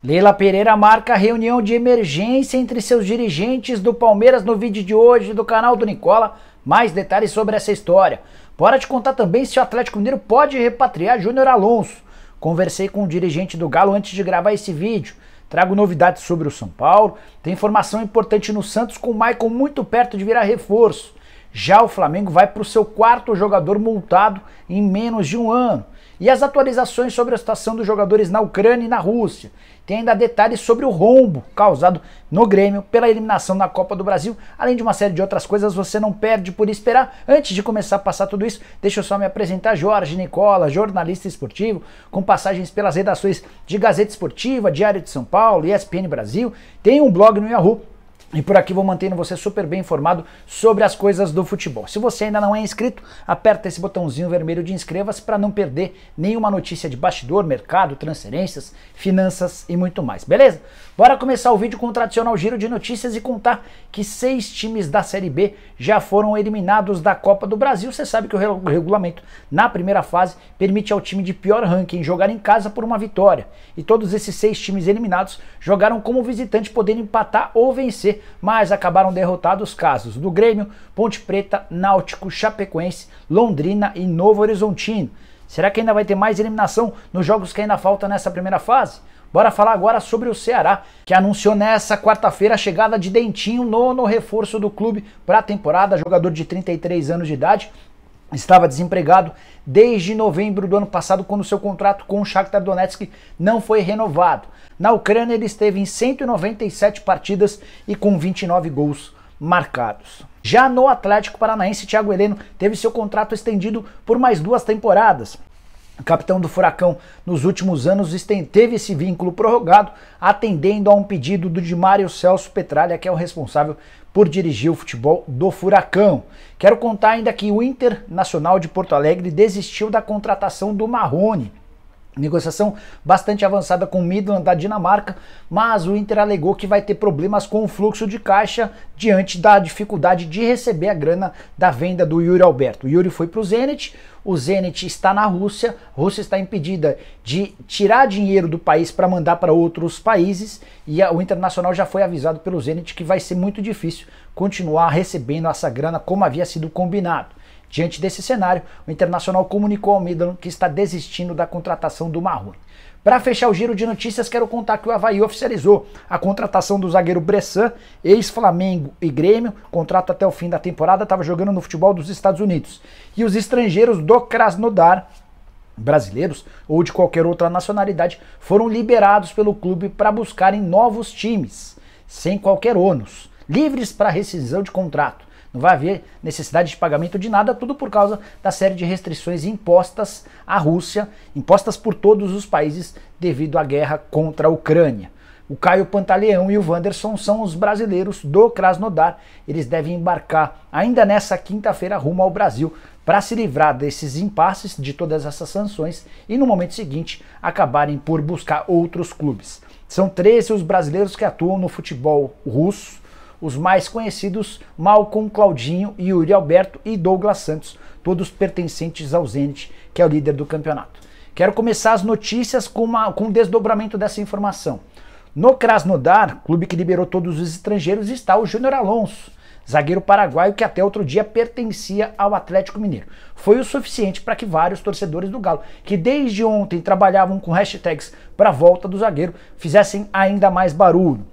Leila Pereira marca reunião de emergência entre seus dirigentes do Palmeiras no vídeo de hoje do canal do Nicola. Mais detalhes sobre essa história. Bora te contar também se o Atlético Mineiro pode repatriar Júnior Alonso. Conversei com o dirigente do Galo antes de gravar esse vídeo. Trago novidades sobre o São Paulo. Tem informação importante no Santos com o Maicon muito perto de virar reforço. Já o Flamengo vai para o seu quarto jogador multado em menos de um ano. E as atualizações sobre a situação dos jogadores na Ucrânia e na Rússia. Tem ainda detalhes sobre o rombo causado no Grêmio pela eliminação na Copa do Brasil, além de uma série de outras coisas. Você não perde por esperar. Antes de começar a passar tudo isso, deixa eu só me apresentar. Jorge Nicola, jornalista esportivo, com passagens pelas redações de Gazeta Esportiva, Diário de São Paulo, ESPN Brasil. Tem um blog no Yahoo. E por aqui vou mantendo você super bem informado sobre as coisas do futebol. Se você ainda não é inscrito, aperta esse botãozinho vermelho de inscreva-se para não perder nenhuma notícia de bastidor, mercado, transferências, finanças e muito mais, beleza? Bora começar o vídeo com o tradicional giro de notícias e contar que 6 times da Série B já foram eliminados da Copa do Brasil. Você sabe que o regulamento na primeira fase permite ao time de pior ranking jogar em casa por uma vitória. E todos esses 6 times eliminados jogaram como visitante, podendo empatar ou vencer, mas acabaram derrotados. Casos do Grêmio, Ponte Preta, Náutico, Chapecoense, Londrina e Novo Horizontino. Será que ainda vai ter mais eliminação nos jogos que ainda faltam nessa primeira fase? Bora falar agora sobre o Ceará, que anunciou nessa quarta-feira a chegada de Dentinho, nono reforço do clube para a temporada. Jogador de 33 anos de idade, estava desempregado desde novembro do ano passado, quando seu contrato com o Shakhtar Donetsk não foi renovado. Na Ucrânia ele esteve em 197 partidas e com 29 gols marcados. Já no Atlético Paranaense, Thiago Heleno teve seu contrato estendido por mais 2 temporadas. O capitão do Furacão nos últimos anos teve esse vínculo prorrogado, atendendo a um pedido do Mário Celso Petralha, que é o responsável por dirigir o futebol do Furacão. Quero contar ainda que o Internacional de Porto Alegre desistiu da contratação do Marrone. Negociação bastante avançada com o Midland da Dinamarca, mas o Inter alegou que vai ter problemas com o fluxo de caixa diante da dificuldade de receber a grana da venda do Yuri Alberto. O Yuri foi para o Zenit está na Rússia, a Rússia está impedida de tirar dinheiro do país para mandar para outros países, e o Internacional já foi avisado pelo Zenit que vai ser muito difícil continuar recebendo essa grana como havia sido combinado. Diante desse cenário, o Internacional comunicou ao Midland que está desistindo da contratação do Marrone. Para fechar o giro de notícias, quero contar que o Avaí oficializou a contratação do zagueiro Bressan, ex-Flamengo e Grêmio, contrato até o fim da temporada, estava jogando no futebol dos Estados Unidos. E os estrangeiros do Krasnodar, brasileiros ou de qualquer outra nacionalidade, foram liberados pelo clube para buscarem novos times, sem qualquer ônus, livres para rescisão de contrato. Não vai haver necessidade de pagamento de nada, tudo por causa da série de restrições impostas à Rússia, impostas por todos os países devido à guerra contra a Ucrânia. O Caio Pantaleão e o Wanderson são os brasileiros do Krasnodar. Eles devem embarcar ainda nessa quinta-feira rumo ao Brasil para se livrar desses impasses, de todas essas sanções, e no momento seguinte acabarem por buscar outros clubes. São 13 os brasileiros que atuam no futebol russo. Os mais conhecidos, Malcom, Claudinho, Yuri Alberto e Douglas Santos, todos pertencentes ao Zenit, que é o líder do campeonato. Quero começar as notícias com um desdobramento dessa informação. No Krasnodar, clube que liberou todos os estrangeiros, está o Júnior Alonso, zagueiro paraguaio que até outro dia pertencia ao Atlético Mineiro. Foi o suficiente para que vários torcedores do Galo, que desde ontem trabalhavam com hashtags para a volta do zagueiro, fizessem ainda mais barulho.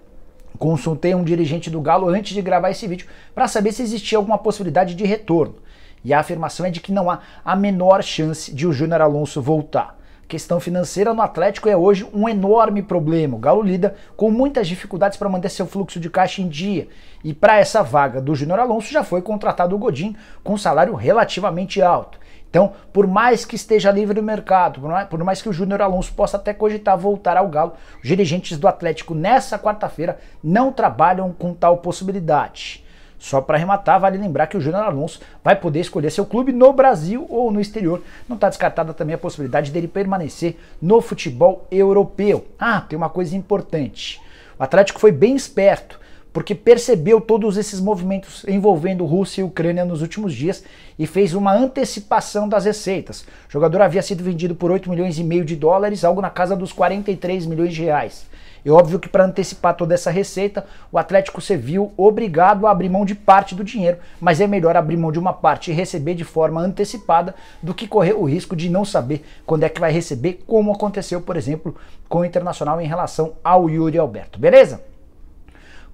Consultei um dirigente do Galo antes de gravar esse vídeo para saber se existia alguma possibilidade de retorno. E a afirmação é de que não há a menor chance de o Júnior Alonso voltar. A questão financeira no Atlético é hoje um enorme problema. O Galo lida com muitas dificuldades para manter seu fluxo de caixa em dia. E para essa vaga do Júnior Alonso já foi contratado o Godin com um salário relativamente alto. Então, por mais que esteja livre no mercado, por mais que o Júnior Alonso possa até cogitar voltar ao Galo, os dirigentes do Atlético nessa quarta-feira não trabalham com tal possibilidade. Só para arrematar, vale lembrar que o Júnior Alonso vai poder escolher seu clube no Brasil ou no exterior. Não está descartada também a possibilidade dele permanecer no futebol europeu. Ah, tem uma coisa importante. O Atlético foi bem esperto porque percebeu todos esses movimentos envolvendo Rússia e Ucrânia nos últimos dias e fez uma antecipação das receitas. O jogador havia sido vendido por 8,5 milhões de dólares, algo na casa dos 43 milhões de reais. É óbvio que para antecipar toda essa receita, o Atlético se viu obrigado a abrir mão de parte do dinheiro, mas é melhor abrir mão de uma parte e receber de forma antecipada do que correr o risco de não saber quando é que vai receber, como aconteceu, por exemplo, com o Internacional em relação ao Yuri Alberto, beleza?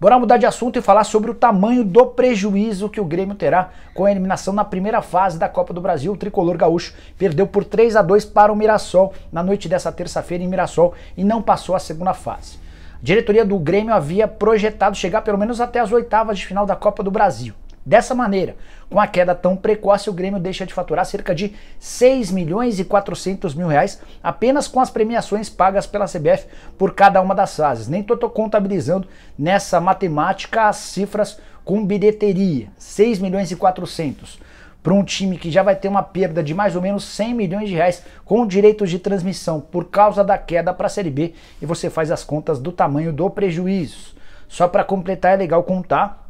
Bora mudar de assunto e falar sobre o tamanho do prejuízo que o Grêmio terá com a eliminação na primeira fase da Copa do Brasil. O tricolor gaúcho perdeu por 3-2 para o Mirassol na noite dessa terça-feira em Mirassol e não passou a segunda fase. A diretoria do Grêmio havia projetado chegar pelo menos até as oitavas de final da Copa do Brasil. Dessa maneira, com a queda tão precoce, o Grêmio deixa de faturar cerca de 6 milhões e 400 mil reais apenas com as premiações pagas pela CBF por cada uma das fases. Nem estou contabilizando nessa matemática as cifras com bilheteria. 6 milhões e 400 para um time que já vai ter uma perda de mais ou menos 100 milhões de reais com direitos de transmissão por causa da queda para a Série B, e você faz as contas do tamanho do prejuízo. Só para completar, é legal contar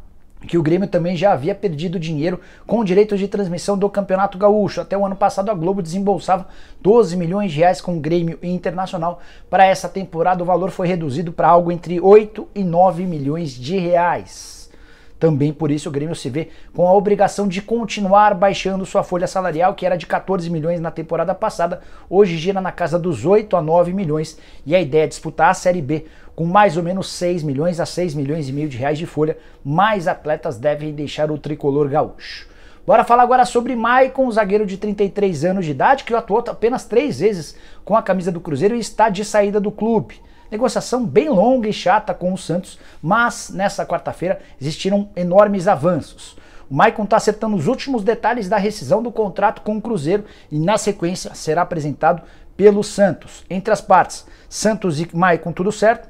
que o Grêmio também já havia perdido dinheiro com direitos de transmissão do Campeonato Gaúcho. Até o ano passado a Globo desembolsava 12 milhões de reais com o Grêmio e Internacional. Para essa temporada o valor foi reduzido para algo entre 8 e 9 milhões de reais. Também por isso o Grêmio se vê com a obrigação de continuar baixando sua folha salarial, que era de 14 milhões na temporada passada, hoje gira na casa dos 8 a 9 milhões, e a ideia é disputar a Série B com mais ou menos 6 milhões a 6 milhões e meio de reais de folha. Mais atletas devem deixar o tricolor gaúcho. Bora falar agora sobre Maicon, zagueiro de 33 anos de idade, que atuou apenas 3 vezes com a camisa do Cruzeiro e está de saída do clube. Negociação bem longa e chata com o Santos, mas nessa quarta-feira existiram enormes avanços. O Maicon está acertando os últimos detalhes da rescisão do contrato com o Cruzeiro e na sequência será apresentado pelo Santos. Entre as partes, Santos e Maicon tudo certo,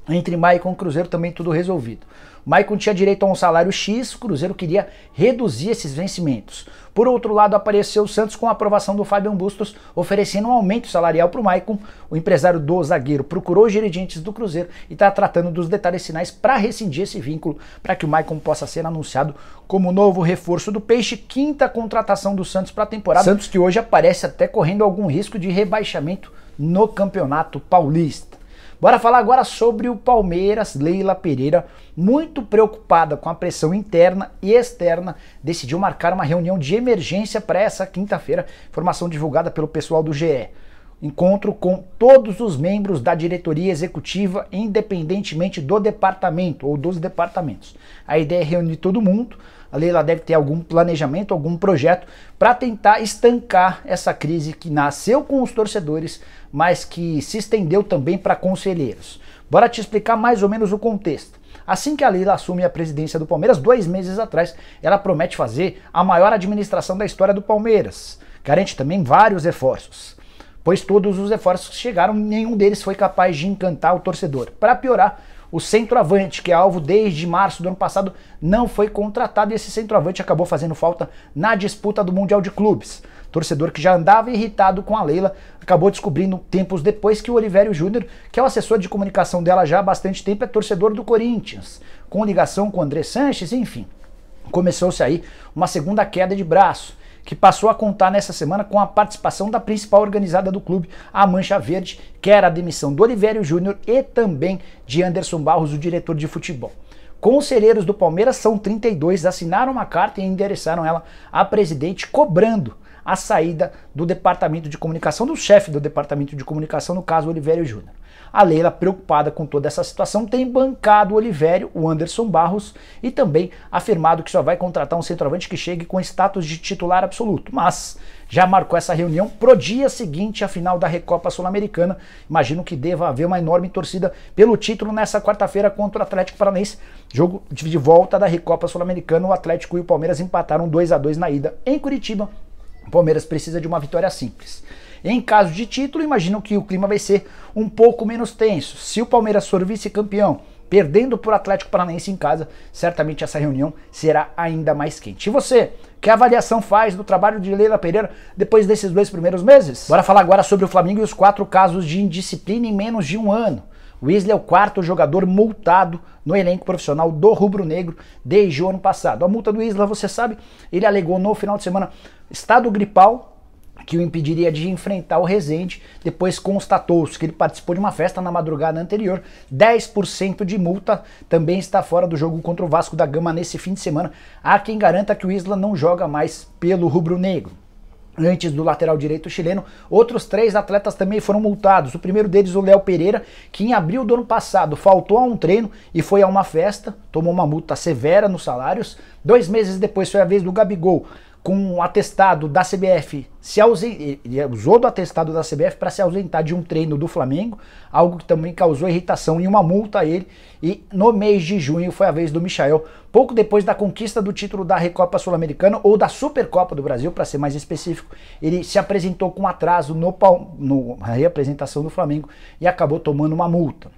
entre Maicon e Cruzeiro também tudo resolvido. O Maicon tinha direito a um salário X, o Cruzeiro queria reduzir esses vencimentos. Por outro lado, apareceu o Santos com a aprovação do Fabian Bustos, oferecendo um aumento salarial para o Maicon. O empresário do zagueiro procurou os dirigentes do Cruzeiro e está tratando dos detalhes finais para rescindir esse vínculo, para que o Maicon possa ser anunciado como novo reforço do Peixe, quinta contratação do Santos para a temporada. Santos que hoje aparece até correndo algum risco de rebaixamento no Campeonato Paulista. Bora falar agora sobre o Palmeiras. Leila Pereira, muito preocupada com a pressão interna e externa, decidiu marcar uma reunião de emergência para essa quinta-feira, informação divulgada pelo pessoal do GE. Encontro com todos os membros da diretoria executiva, independentemente do departamento ou dos departamentos. A ideia é reunir todo mundo. A Leila deve ter algum planejamento, algum projeto para tentar estancar essa crise que nasceu com os torcedores, mas que se estendeu também para conselheiros. Bora te explicar mais ou menos o contexto. Assim que a Leila assume a presidência do Palmeiras, 2 meses atrás, ela promete fazer a maior administração da história do Palmeiras. Garante também vários reforços, pois todos os reforços que chegaram, nenhum deles foi capaz de encantar o torcedor. Para piorar, o centroavante, que é alvo desde março do ano passado, não foi contratado e esse centroavante acabou fazendo falta na disputa do Mundial de Clubes. Torcedor que já andava irritado com a Leila acabou descobrindo tempos depois que o Olivério Júnior, que é o assessor de comunicação dela já há bastante tempo, é torcedor do Corinthians, com ligação com o André Sanches, enfim. Começou-se aí uma segunda queda de braço, que passou a contar nessa semana com a participação da principal organizada do clube, a Mancha Verde, que era a demissão do Olivério Júnior e também de Anderson Barros, o diretor de futebol. Conselheiros do Palmeiras, são 32, assinaram uma carta e endereçaram ela à presidente, cobrando a saída do departamento de comunicação, do chefe do departamento de comunicação, no caso, Olivério Júnior. A Leila, preocupada com toda essa situação, tem bancado o Olivério, o Anderson Barros, e também afirmado que só vai contratar um centroavante que chegue com status de titular absoluto. Mas já marcou essa reunião pro dia seguinte à final da Recopa Sul-Americana. Imagino que deva haver uma enorme torcida pelo título nessa quarta-feira contra o Atlético Paranaense. Jogo de volta da Recopa Sul-Americana, o Atlético e o Palmeiras empataram 2-2 na ida em Curitiba. O Palmeiras precisa de uma vitória simples. Em caso de título, imagino que o clima vai ser um pouco menos tenso. Se o Palmeiras for vice-campeão, perdendo para o Atlético Paranaense em casa, certamente essa reunião será ainda mais quente. E você, que avaliação faz do trabalho de Leila Pereira depois desses 2 primeiros meses? Bora falar agora sobre o Flamengo e os 4 casos de indisciplina em menos de um ano. O Isla é o quarto jogador multado no elenco profissional do rubro-negro desde o ano passado. A multa do Isla, você sabe, ele alegou no final de semana estado gripal, que o impediria de enfrentar o Resende. Depois constatou-se que ele participou de uma festa na madrugada anterior. 10% de multa, também está fora do jogo contra o Vasco da Gama nesse fim de semana. Há quem garanta que o Isla não joga mais pelo rubro-negro. Antes do lateral direito chileno, outros 3 atletas também foram multados. O primeiro deles, o Léo Pereira, que em abril do ano passado faltou a um treino e foi a uma festa, tomou uma multa severa nos salários. 2 meses depois foi a vez do Gabigol, com um atestado da CBF, ele usou do atestado da CBF para se ausentar de um treino do Flamengo, algo que também causou irritação e uma multa a ele. E no mês de junho foi a vez do Michael, pouco depois da conquista do título da Recopa Sul-Americana, ou da Supercopa do Brasil, para ser mais específico. Ele se apresentou com atraso na reapresentação do Flamengo e acabou tomando uma multa.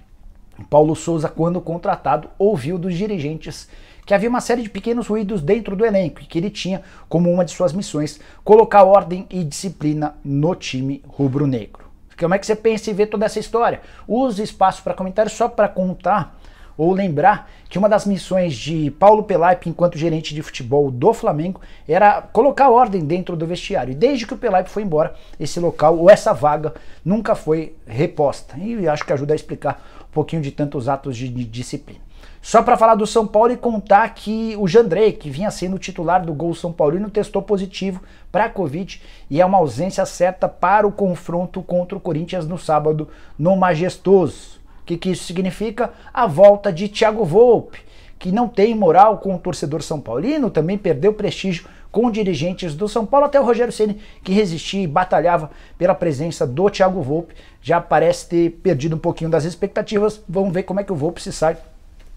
Paulo Souza, quando contratado, ouviu dos dirigentes que havia uma série de pequenos ruídos dentro do elenco e que ele tinha como uma de suas missões colocar ordem e disciplina no time rubro-negro. Como é que você pensa em ver toda essa história? Use espaço para comentários só para contar ou lembrar que uma das missões de Paulo Pelaipe enquanto gerente de futebol do Flamengo era colocar ordem dentro do vestiário. E desde que o Pelaipe foi embora, esse local ou essa vaga nunca foi reposta. E acho que ajuda a explicar um pouquinho de tantos atos de disciplina. Só para falar do São Paulo e contar que o Jandrei, que vinha sendo o titular do Gol São Paulino, testou positivo para a Covid e é uma ausência certa para o confronto contra o Corinthians no sábado no Majestoso. O que isso significa? A volta de Thiago Volpe, que não tem moral com o torcedor são paulino, também perdeu prestígio com dirigentes do São Paulo, até o Rogério Ceni, que resistia e batalhava pela presença do Thiago Volpe, já parece ter perdido um pouquinho das expectativas. Vamos ver como é que o Volpe se sai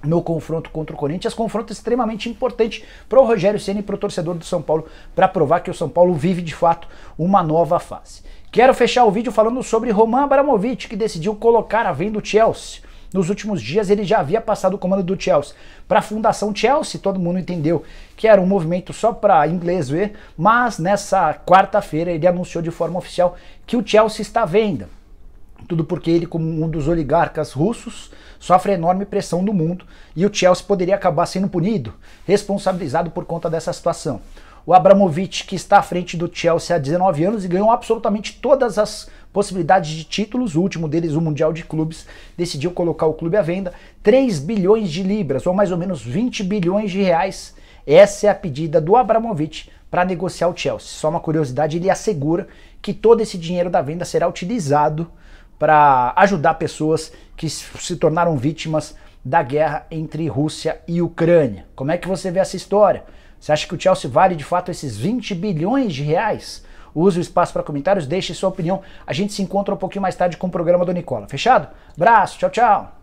no confronto contra o Corinthians, confronto extremamente importante para o Rogério Ceni e para o torcedor do São Paulo, para provar que o São Paulo vive de fato uma nova fase. Quero fechar o vídeo falando sobre Roman Abramovich, que decidiu colocar à venda o Chelsea. Nos últimos dias ele já havia passado o comando do Chelsea para a Fundação Chelsea, todo mundo entendeu que era um movimento só para inglês ver, mas nessa quarta-feira ele anunciou de forma oficial que o Chelsea está à venda. Tudo porque ele, como um dos oligarcas russos, sofre enorme pressão do mundo e o Chelsea poderia acabar sendo punido, responsabilizado por conta dessa situação. O Abramovich, que está à frente do Chelsea há 19 anos e ganhou absolutamente todas as possibilidades de títulos, o último deles, o Mundial de Clubes, decidiu colocar o clube à venda, 3 bilhões de libras, ou mais ou menos 20 bilhões de reais. Essa é a pedida do Abramovich para negociar o Chelsea. Só uma curiosidade, ele assegura que todo esse dinheiro da venda será utilizado para ajudar pessoas que se tornaram vítimas da guerra entre Rússia e Ucrânia. Como é que você vê essa história? Você acha que o Chelsea vale de fato esses 20 bilhões de reais? Use o espaço para comentários, deixe sua opinião. A gente se encontra um pouquinho mais tarde com o programa do Nicola. Fechado? Abraço, tchau, tchau!